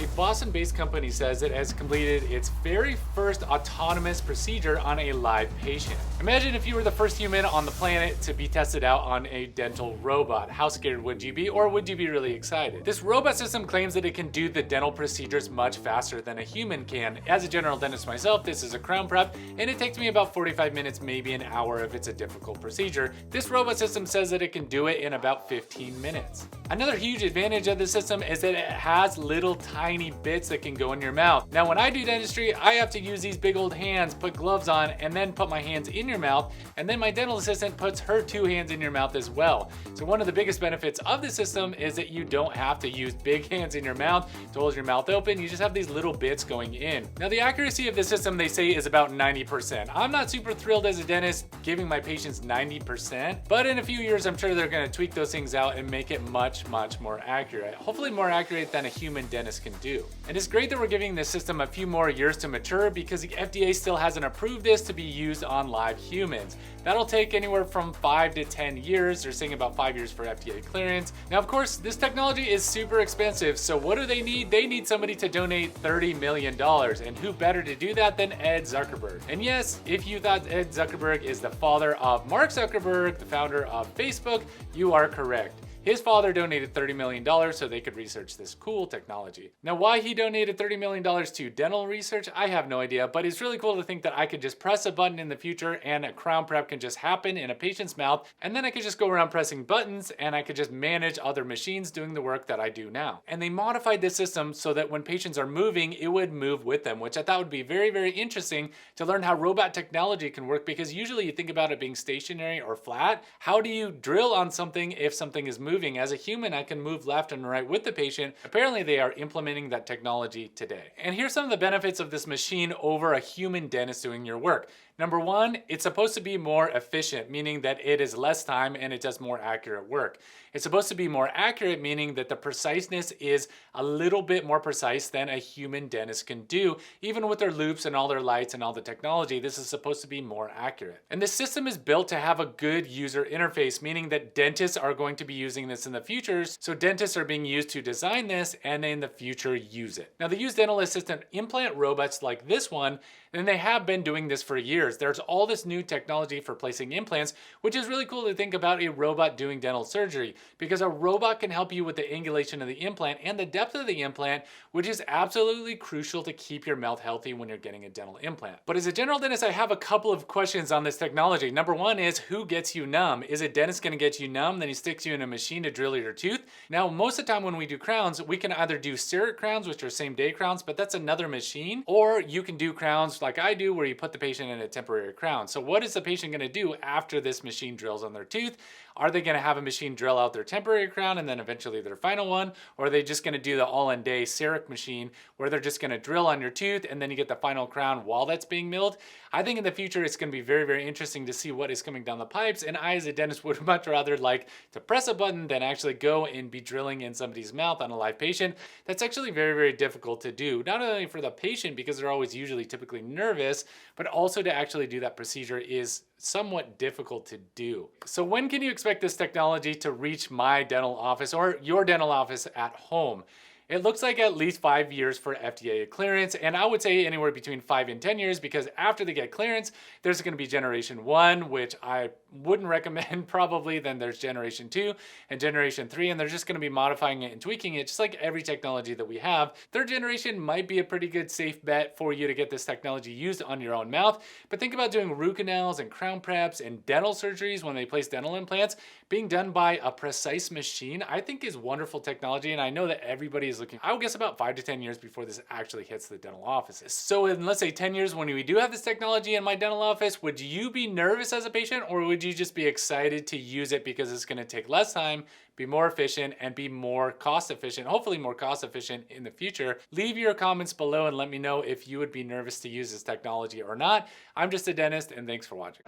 A Boston-based company says it has completed its very first autonomous procedure on a live patient. Imagine if you were the first human on the planet to be tested out on a dental robot. How scared would you be, or would you be really excited? This robot system claims that it can do the dental procedures much faster than a human can. As a general dentist myself, this is a crown prep, and it takes me about 45 minutes, maybe an hour if it's a difficult procedure. This robot system says that it can do it in about 15 minutes. Another huge advantage of the system is that it has little tiny bits that can go in your mouth. Now, when I do dentistry, I have to use these big old hands, put gloves on, and then put my hands in your mouth, and then my dental assistant puts her 2 hands in your mouth as well. So one of the biggest benefits of the system is that you don't have to use big hands in your mouth to hold your mouth open. You just have these little bits going in. Now, the accuracy of the system, they say, is about 90%. I'm not super thrilled as a dentist giving my patients 90%, but in a few years, I'm sure they're gonna tweak those things out and make it much more accurate. Hopefully more accurate than a human dentist can do. And it's great that we're giving this system a few more years to mature because the FDA still hasn't approved this to be used on live humans. That'll take anywhere from 5 to 10 years. They're saying about 5 years for FDA clearance. Now, of course, this technology is super expensive. So what do they need? They need somebody to donate $30 million. And who better to do that than Ed Zuckerberg? And yes, if you thought Ed Zuckerberg is the father of Mark Zuckerberg, the founder of Facebook, you are correct. His father donated $30 million so they could research this cool technology. Now, why he donated $30 million to dental research, I have no idea, but it's really cool to think that I could just press a button in the future and a crown prep can just happen in a patient's mouth, and then I could just go around pressing buttons and I could just manage other machines doing the work that I do now. And they modified this system so that when patients are moving, it would move with them, which I thought would be very interesting to learn how robot technology can work, because usually you think about it being stationary or flat. How do you drill on something if something is moving? As a human, I can move left and right with the patient. Apparently, they are implementing that technology today. And here's some of the benefits of this machine over a human dentist doing your work. Number one, it's supposed to be more efficient, meaning that it is less time and it does more accurate work. It's supposed to be more accurate, meaning that the preciseness is a little bit more precise than a human dentist can do. Even with their loops and all their lights and all the technology, this is supposed to be more accurate. And this system is built to have a good user interface, meaning that dentists are going to be using this in the future. So dentists are being used to design this and in the future use it. Now, they use dental assistant implant robots like this one, and they have been doing this for years. There's all this new technology for placing implants, which is really cool to think about a robot doing dental surgery, because a robot can help you with the angulation of the implant and the depth of the implant, which is absolutely crucial to keep your mouth healthy when you're getting a dental implant. But as a general dentist, I have a couple of questions on this technology. Number one is, who gets you numb? Is a dentist gonna get you numb, then he sticks you in a machine to drill your tooth? Now, most of the time when we do crowns, we can either do CEREC crowns, which are same day crowns, but that's another machine, or you can do crowns like I do, where you put the patient in a temporary crown. So what is the patient gonna do after this machine drills on their tooth? Are they gonna have a machine drill out their temporary crown and then eventually their final one? Or are they just gonna do the all-in-day CEREC machine where they're just gonna drill on your tooth and then you get the final crown while that's being milled? I think in the future, it's gonna be very interesting to see what is coming down the pipes, and I as a dentist would much rather like to press a button than actually go and be drilling in somebody's mouth on a live patient. That's actually very difficult to do, not only for the patient because they're always usually typically nervous, but also to actually do that procedure is somewhat difficult to do. So when can you expect this technology to reach my dental office or your dental office at home? It looks like at least 5 years for FDA clearance, and I would say anywhere between 5 and 10 years, because after they get clearance, there's going to be generation 1, which I wouldn't recommend probably. Then there's generation 2 and generation 3, and they're just going to be modifying it and tweaking it just like every technology that we have. Third generation might be a pretty good safe bet for you to get this technology used on your own mouth, but think about doing root canals and crown preps and dental surgeries when they place dental implants. Being done by a precise machine, I think is wonderful technology, and I know that everybody is looking. I would guess about 5 to 10 years before this actually hits the dental offices. So in, let's say, 10 years when we do have this technology in my dental office, would you be nervous as a patient, or would you just be excited to use it because it's going to take less time, be more efficient, and be more cost efficient, hopefully more cost efficient in the future? Leave your comments below and let me know if you would be nervous to use this technology or not. I'm just a dentist, and thanks for watching.